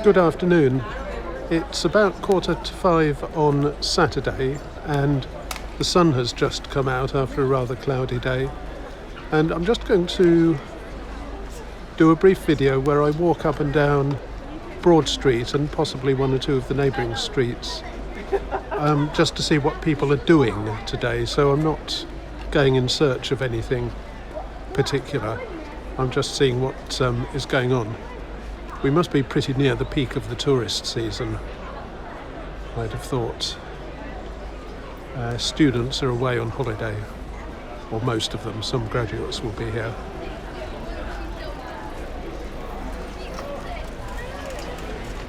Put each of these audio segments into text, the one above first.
Good afternoon. It's about 4:45 on Saturday and the sun has just come out after a rather cloudy day, and I'm just going to do a brief video where I walk up and down Broad Street and possibly one or two of the neighbouring streets just to see what people are doing today. So I'm not going in search of anything particular. I'm just seeing what is going on. We must be pretty near the peak of the tourist season, I'd have thought. Students are away on holiday, or most of them. Some graduates will be here.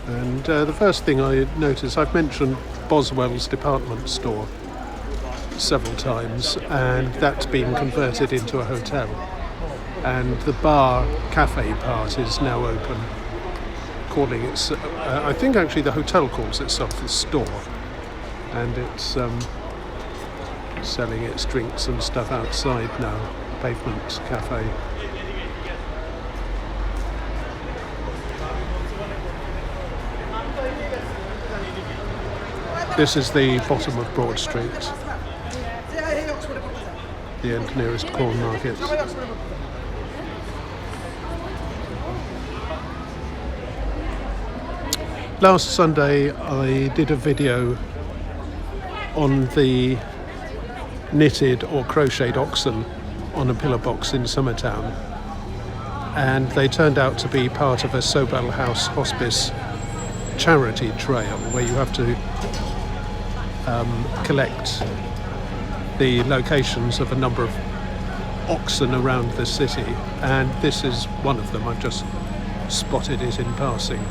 And the first thing I notice, I've mentioned Boswell's department store several times, and that's been converted into a hotel. And the bar cafe part is now open, calling it, I think actually the hotel calls itself the store, and it's selling its drinks and stuff outside now, Pavement Cafe. This is the bottom of Broad Street, the end nearest Corn Market. Last Sunday I did a video on the knitted or crocheted oxen on a pillar box in Summertown, and they turned out to be part of a Sobel House Hospice charity trail where you have to collect the locations of a number of oxen around the city, and this is one of them. I've just spotted it in passing.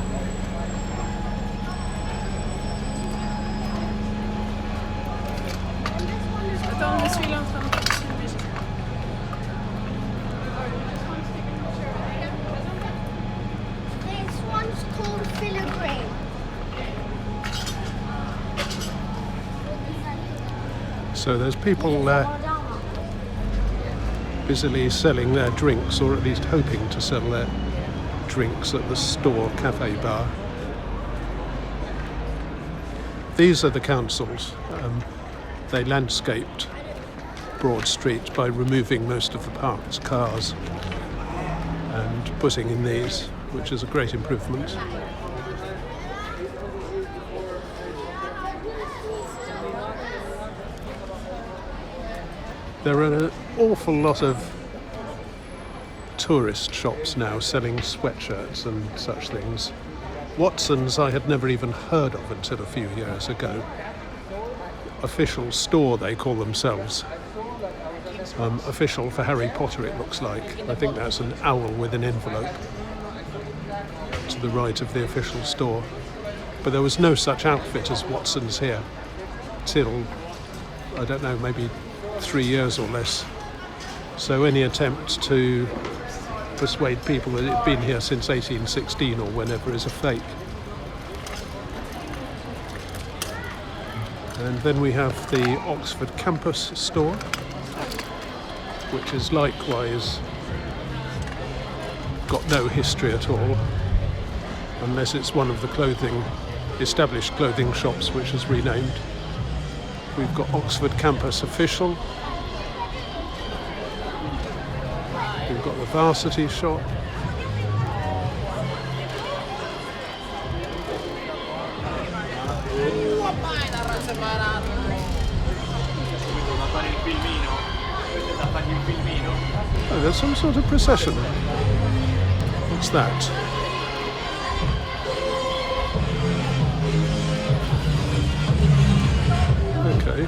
So there's people busily selling their drinks, or at least hoping to sell their drinks at the store cafe bar. These are the councils. They landscaped Broad Street by removing most of the parked cars and putting in these, which is a great improvement. There are an awful lot of tourist shops now selling sweatshirts and such things. Watson's I had never even heard of until a few years ago. Official store, they call themselves. Official for Harry Potter, it looks like. I think that's an owl with an envelope to the right of the official store. But there was no such outfit as Watson's here till, I don't know, maybe 3 years or less. So any attempt to persuade people that it's been here since 1816 or whenever is a fake. And then we have the Oxford campus store, which is likewise got no history at all, unless it's one of the established clothing shops which is renamed. We've got Oxford Campus Official. We've got the Varsity shop. Oh, there's some sort of procession. What's that? Okay.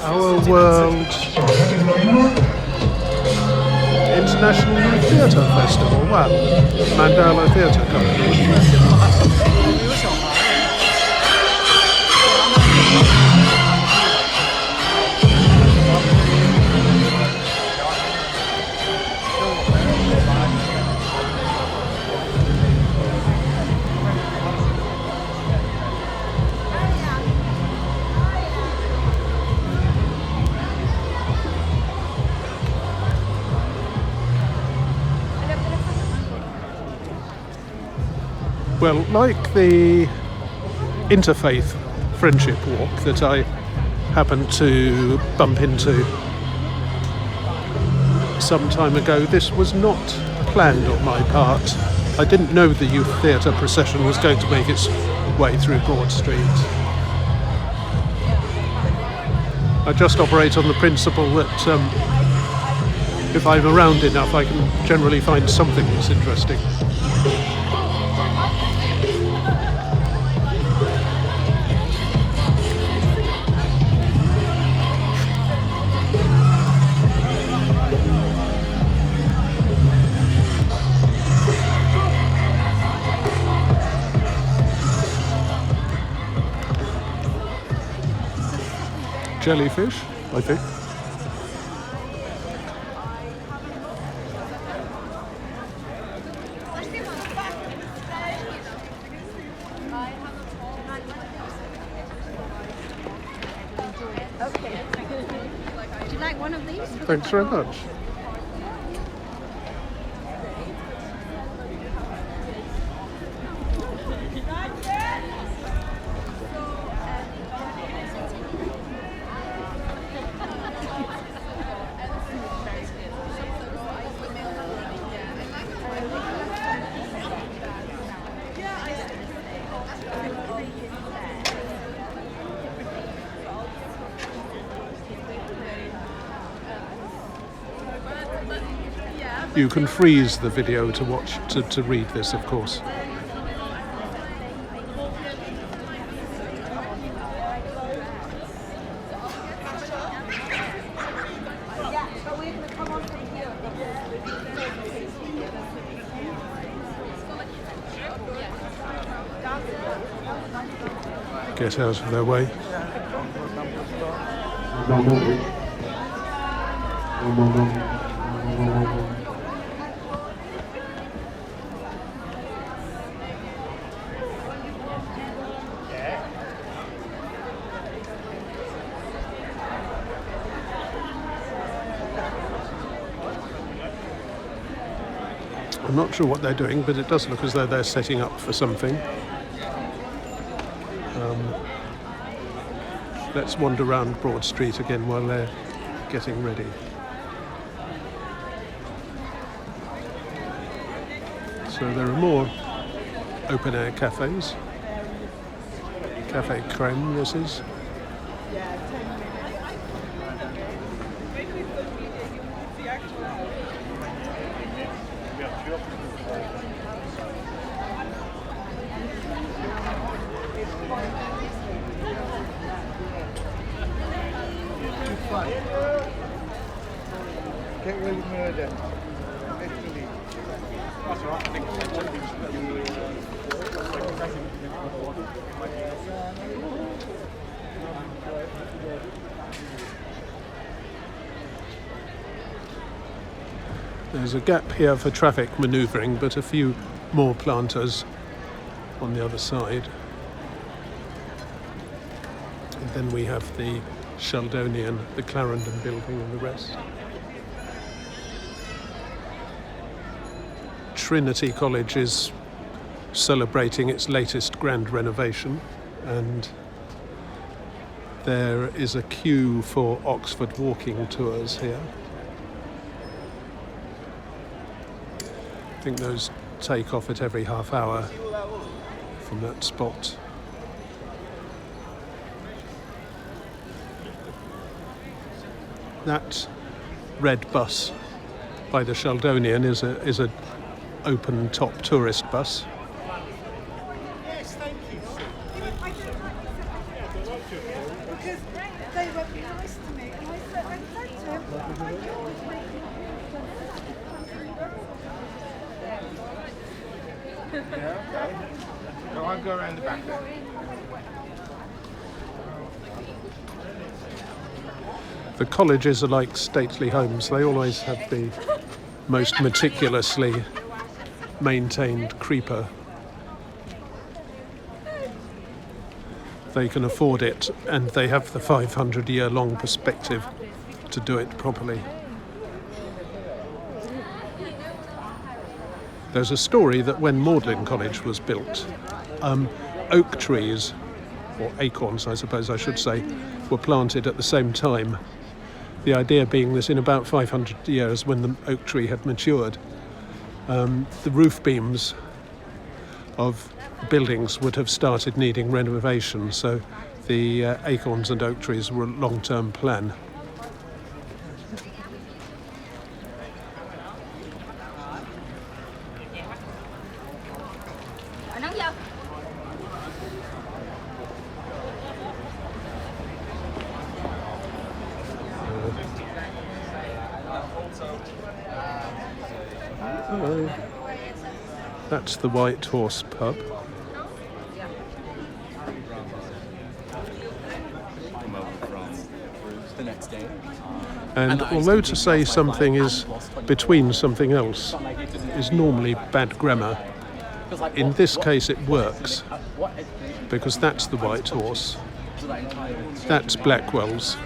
Our World International Theatre Festival. Wow. Mandala Theatre Company. Well, like the interfaith friendship walk that I happened to bump into some time ago, this was not planned on my part. I didn't know the youth theatre procession was going to make its way through Broad Street. I just operate on the principle that if I'm around enough, I can generally find something that's interesting. Jellyfish, I think. Okay. Would you like one of these? Thanks very much. You can freeze the video to watch, to read this, of course. Get out of their way. I'm not sure what they're doing, but it does look as though they're setting up for something. Let's wander around Broad Street again while they're getting ready. So there are more open-air cafes. Cafe Creme, this is. Get Willy murder. Literally. That's all right. I think there's a gap here for traffic manoeuvring, but a few more planters on the other side. And then we have the Sheldonian, the Clarendon building and the rest. Trinity College is celebrating its latest grand renovation, and there is a queue for Oxford walking tours here. I think those take off at every half hour from that spot. That red bus by the Sheldonian is a open top tourist bus. yes, thank you. Because they were nice to me, and I said to him, No, I'll go around the back there. The colleges are like stately homes. They always have the most meticulously maintained creeper. They can afford it, and they have the 500-year-long perspective to do it properly. There's a story that when Magdalen College was built, oak trees, or acorns I suppose I should say, were planted at the same time. The idea being that in about 500 years, when the oak tree had matured, the roof beams of buildings would have started needing renovation, so the acorns and oak trees were a long-term plan. That's the White Horse pub. And although to say something is between something else is normally bad grammar, in this case it works, because that's the White Horse, that's Blackwell's,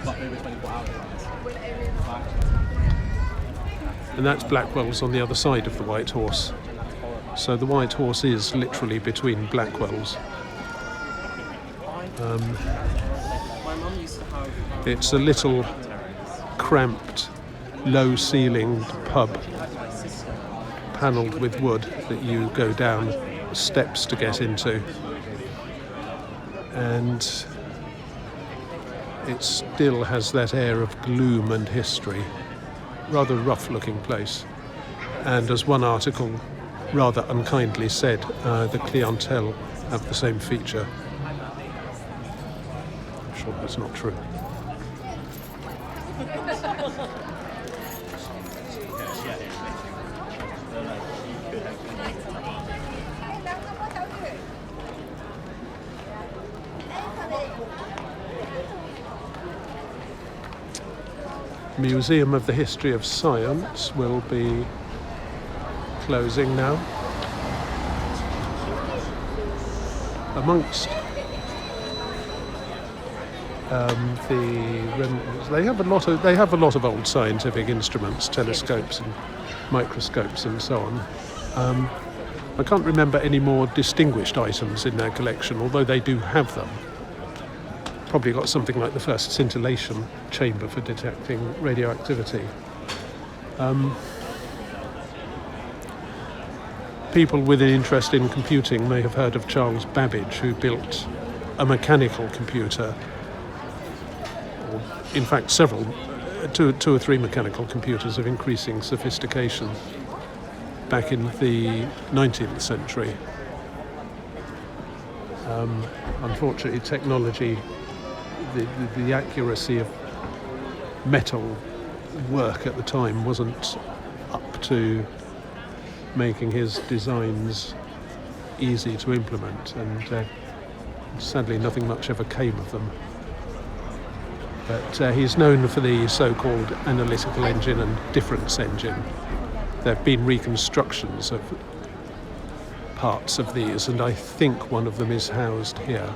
and that's Blackwell's on the other side of the White Horse. So the White Horse is literally between Blackwell's. It's a little cramped, low-ceilinged pub, panelled with wood that you go down steps to get into. And it still has that air of gloom and history. Rather rough-looking place. And as one article rather unkindly said, the clientele have the same feature. I'm sure that's not true. Museum of the History of Science will be closing now. Amongst they have a lot of old scientific instruments, telescopes and microscopes and so on. I can't remember any more distinguished items in their collection, although they do have them. Probably got something like the first scintillation chamber for detecting radioactivity. People with an interest in computing may have heard of Charles Babbage, who built a mechanical computer, or in fact two or three mechanical computers of increasing sophistication back in the 19th century. Unfortunately, technology, the accuracy of metal work at the time wasn't up to making his designs easy to implement, and sadly nothing much ever came of them. But he's known for the so-called analytical engine and difference engine. There have been reconstructions of parts of these, and I think one of them is housed here.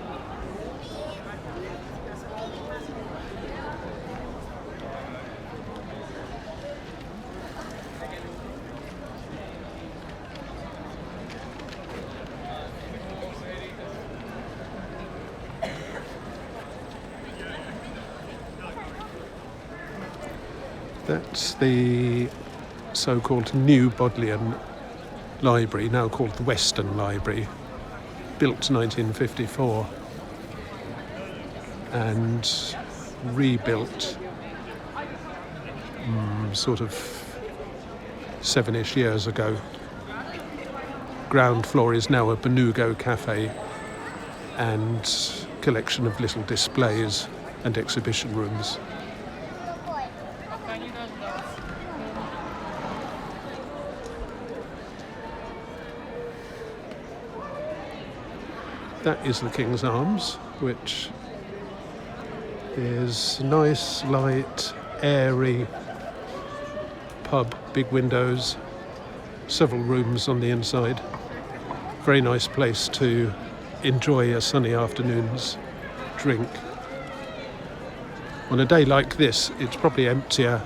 That's the so-called New Bodleian Library, now called the Western Library, built 1954 and rebuilt sort of 7-ish years ago. Ground floor is now a Benugo cafe and collection of little displays and exhibition rooms. That is the King's Arms, which is nice, light, airy pub, big windows, several rooms on the inside. Very nice place to enjoy a sunny afternoon's drink. On a day like this, it's probably emptier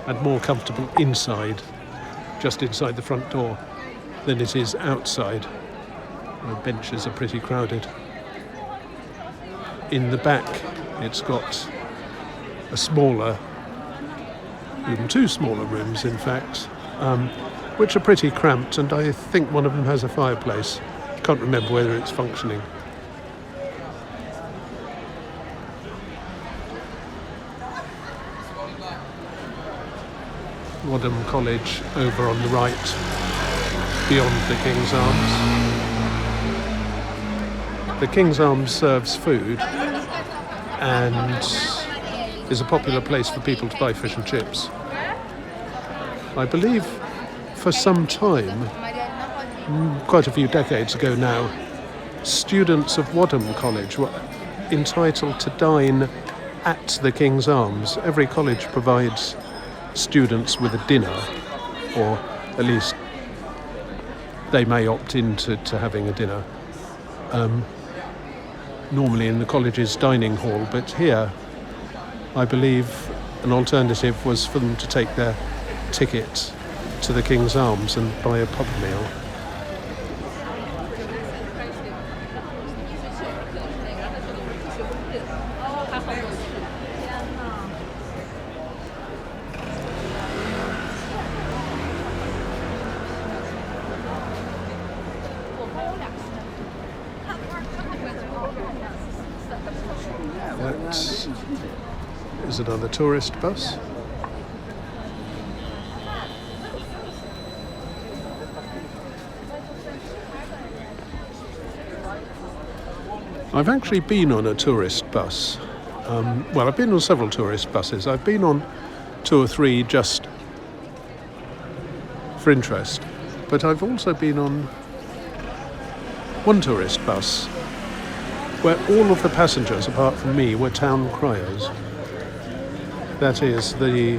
and more comfortable inside, just inside the front door. than it is outside. The benches are pretty crowded. In the back, it's got a smaller room, two smaller rooms in fact, which are pretty cramped, and I think one of them has a fireplace. Can't remember whether it's functioning. Wadham College over on the right, beyond the King's Arms. The King's Arms serves food and is a popular place for people to buy fish and chips. I believe for some time, quite a few decades ago now, students of Wadham College were entitled to dine at the King's Arms. Every college provides students with a dinner, or at least they may opt into having a dinner. Normally in the college's dining hall, but here I believe an alternative was for them to take their ticket to the King's Arms and buy a pub meal. That is another tourist bus. I've actually been on a tourist bus. Well, I've been on several tourist buses. I've been on 2 or 3 just for interest, but I've also been on one tourist bus where all of the passengers, apart from me, were town criers. That is, the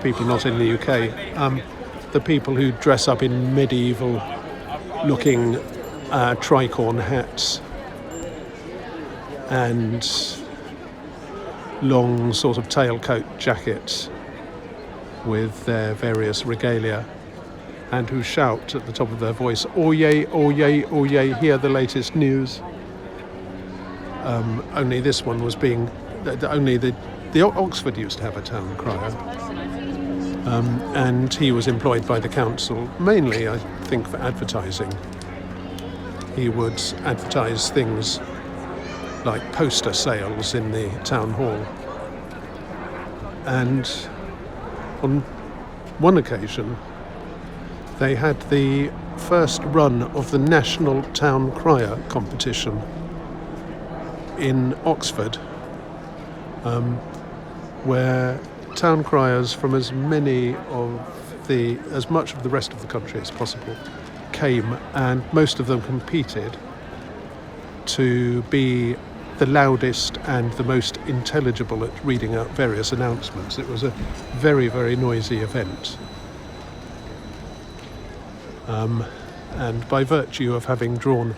people not in the UK, the people who dress up in medieval-looking tricorn hats and long sort of tailcoat jackets with their various regalia, and who shout at the top of their voice, "Oyez, oyez, oyez, hear the latest news." Only this one was being... Only the Oxford used to have a town crier, and he was employed by the council, mainly, I think, for advertising. He would advertise things like poster sales in the town hall. And on one occasion, they had the first run of the National Town Crier competition in Oxford, where town criers from as much of the rest of the country as possible came, and most of them competed to be the loudest and the most intelligible at reading out various announcements. It was a very, very noisy event. And by virtue of having drawn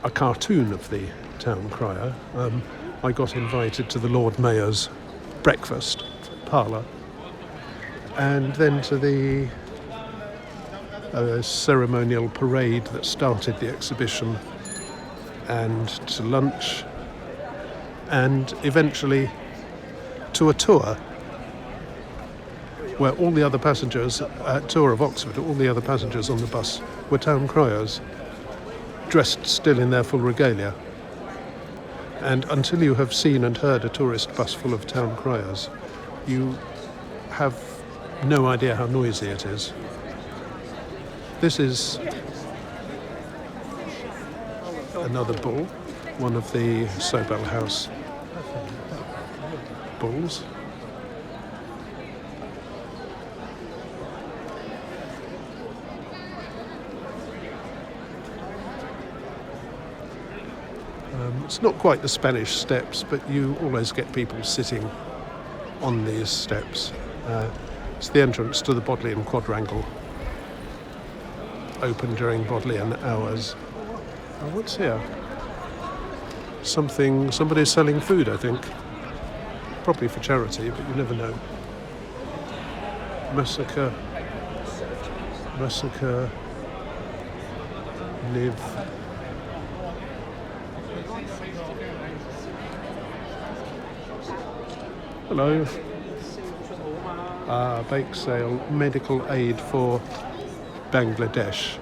a cartoon of the town crier, I got invited to the Lord Mayor's breakfast parlour, and then to the ceremonial parade that started the exhibition, and to lunch, and eventually to a tour where all the other passengers, tour of Oxford, all the other passengers on the bus were town criers, dressed still in their full regalia. And until you have seen and heard a tourist bus full of town criers, you have no idea how noisy it is. This is another bull, one of the Sobel House bulls. It's not quite the Spanish steps, but you always get people sitting on these steps. It's the entrance to the Bodleian Quadrangle, open during Bodleian hours. What's here? Somebody's selling food, I think. Probably for charity, but you never know. Massacre live. Hello. Bake sale, medical aid for Bangladesh.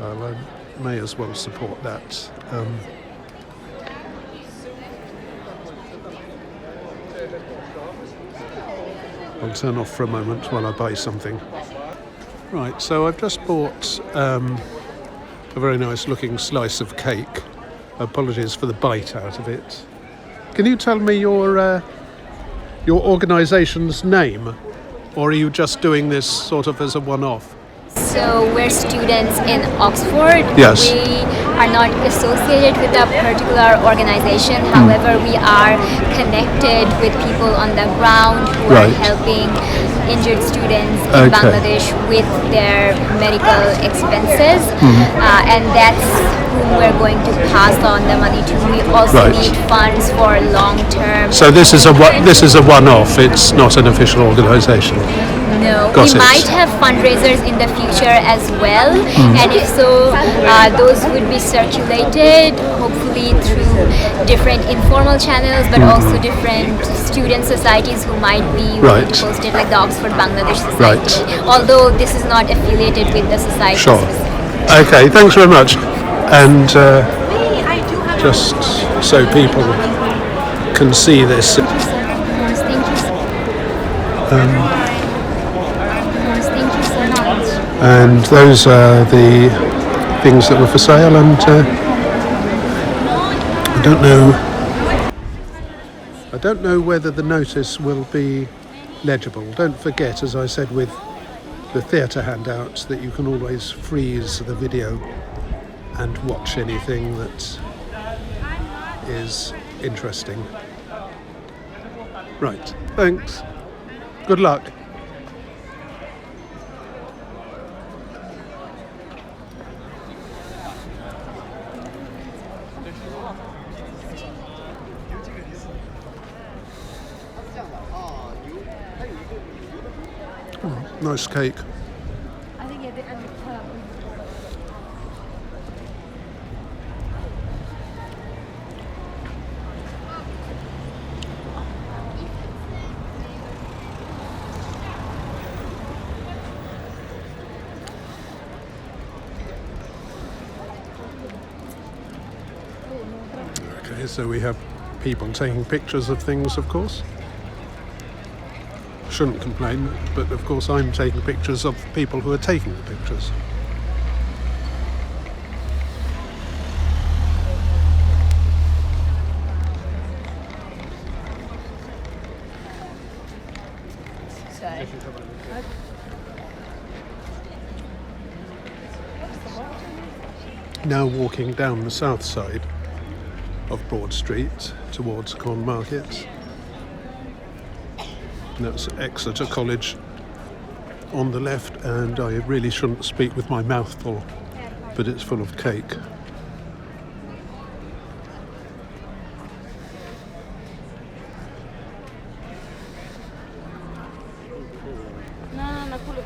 I may as well support that. I'll turn off for a moment while I buy something. Right, so I've just bought a very nice looking slice of cake. Apologies for the bite out of it. Can you tell me your organisation's name, or are you just doing this sort of as a one-off? So we're students in Oxford. Yes. We are not associated with a particular organization. However, we are connected with people on the ground who are Right. helping injured students in Okay. Bangladesh with their medical expenses. And that's whom we're going to pass on the money to. We also Right. need funds for long-term. So this is a one-off. It's not an official organisation. No, Got we it. might have fundraisers in the future as well, and if so, those would be circulated hopefully through different informal channels, but also different student societies who might be willing Right. to post it, like the Oxford Bangladesh Society. Right. Although this is not affiliated with the society. Sure. specifically. Okay, thanks very much. And just so people can see this. Thank you so much. Thank you so much. And those are the things that were for sale, and I don't know whether the notice will be legible. Don't forget, as I said with the theatre handouts, that you can always freeze the video and watch anything that is interesting. Right, thanks. Good luck. Nice cake. I think at the end of term. Okay, so we have people taking pictures of things, of course. Shouldn't complain, but of course I'm taking pictures of people who are taking the pictures. Sorry. Now walking down the south side of Broad Street towards Corn Market. That's Exeter College on the left, and I really shouldn't speak with my mouth full, but it's full of cake.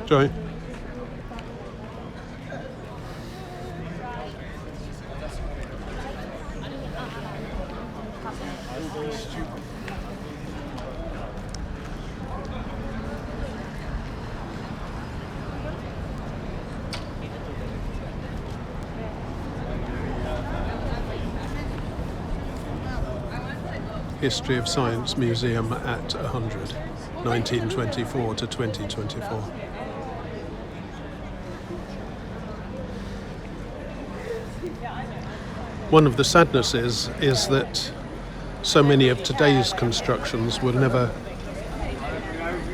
Joy. History of Science Museum at 100, 1924 to 2024. One of the sadnesses is that so many of today's constructions will never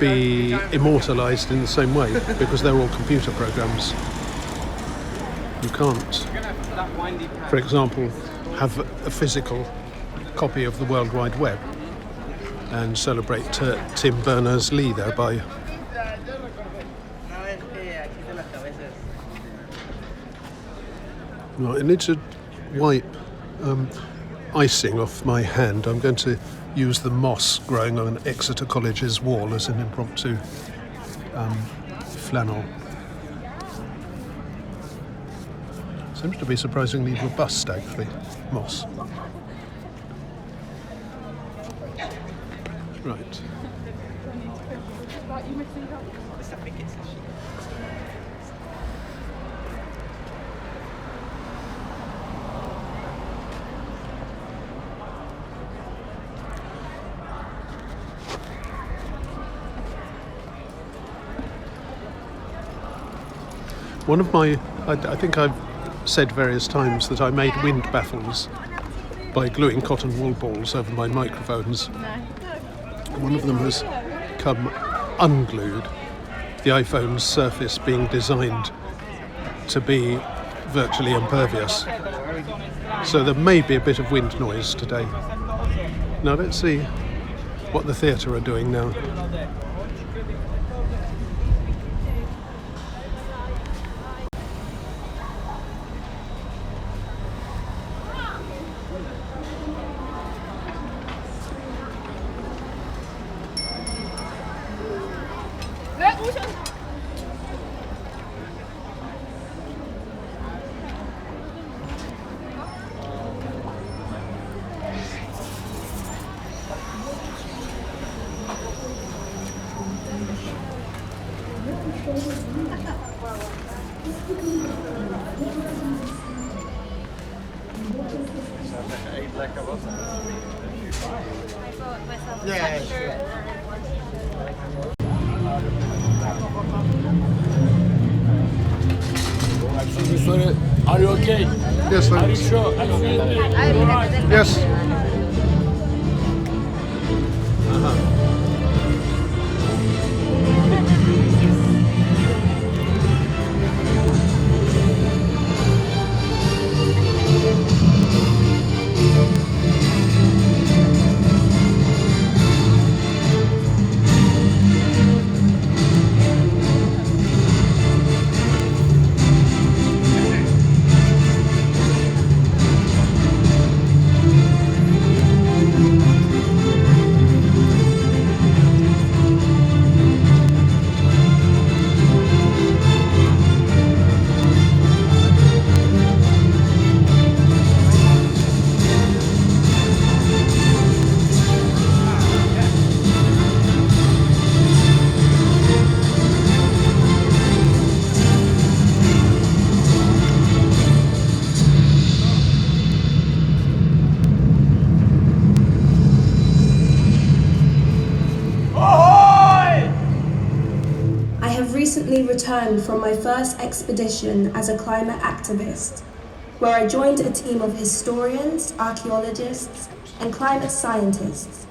be immortalised in the same way because they're all computer programs. You can't, for example, have a physical copy of the World Wide Web and celebrate Tim Berners-Lee thereby. Right, I need to wipe icing off my hand. I'm going to use the moss growing on Exeter College's wall as an impromptu flannel. Seems to be surprisingly robust, actually, moss. Right. One of my, I think I've said various times that I made wind baffles by gluing cotton wool balls over my microphones. One of them has come unglued, the iPhone's surface being designed to be virtually impervious. So there may be a bit of wind noise today. Now let's see what the theatre are doing now. Are you okay? Yes, Are you thanks. sure? Yes. I have recently returned from my first expedition as a climate activist, where I joined a team of historians, archaeologists, and climate scientists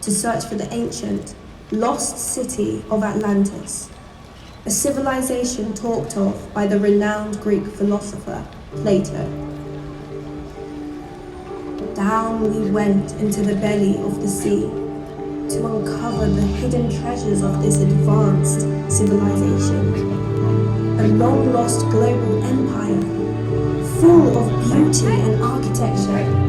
to search for the ancient, lost city of Atlantis, a civilization talked of by the renowned Greek philosopher Plato. Down we went into the belly of the sea to uncover the hidden treasures of this advanced civilization, a long-lost global empire full of beauty and architecture.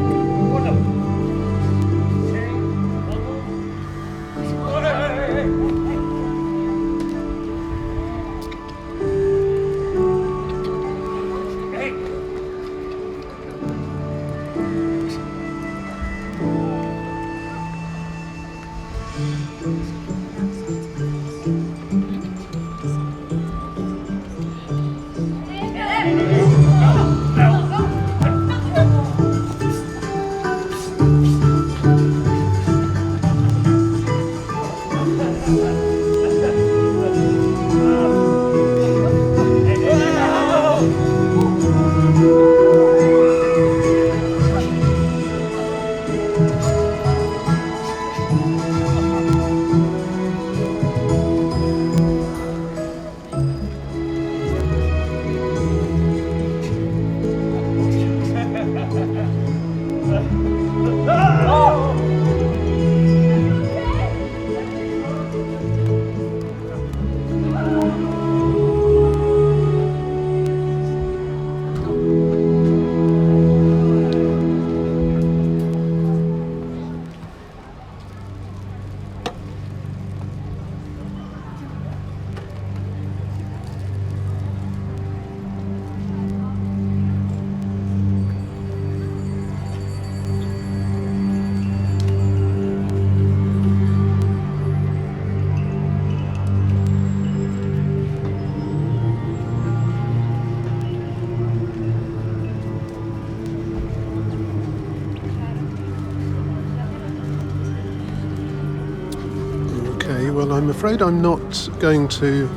I'm afraid I'm not going to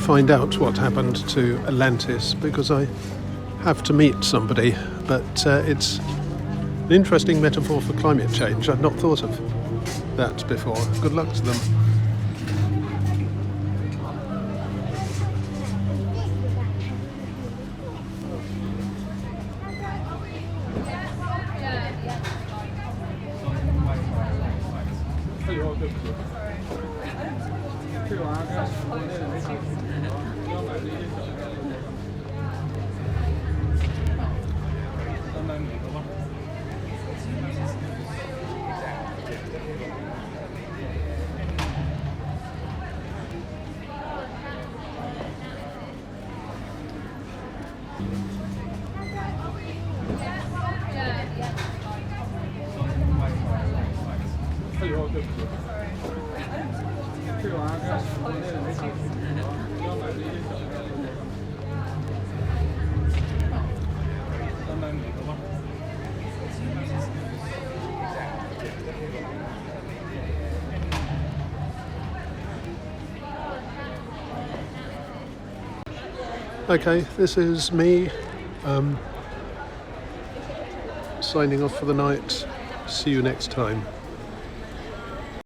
find out what happened to Atlantis because I have to meet somebody, but it's an interesting metaphor for climate change. I've not thought of that before. Good luck to them. Okay, this is me signing off for the night. See you next time.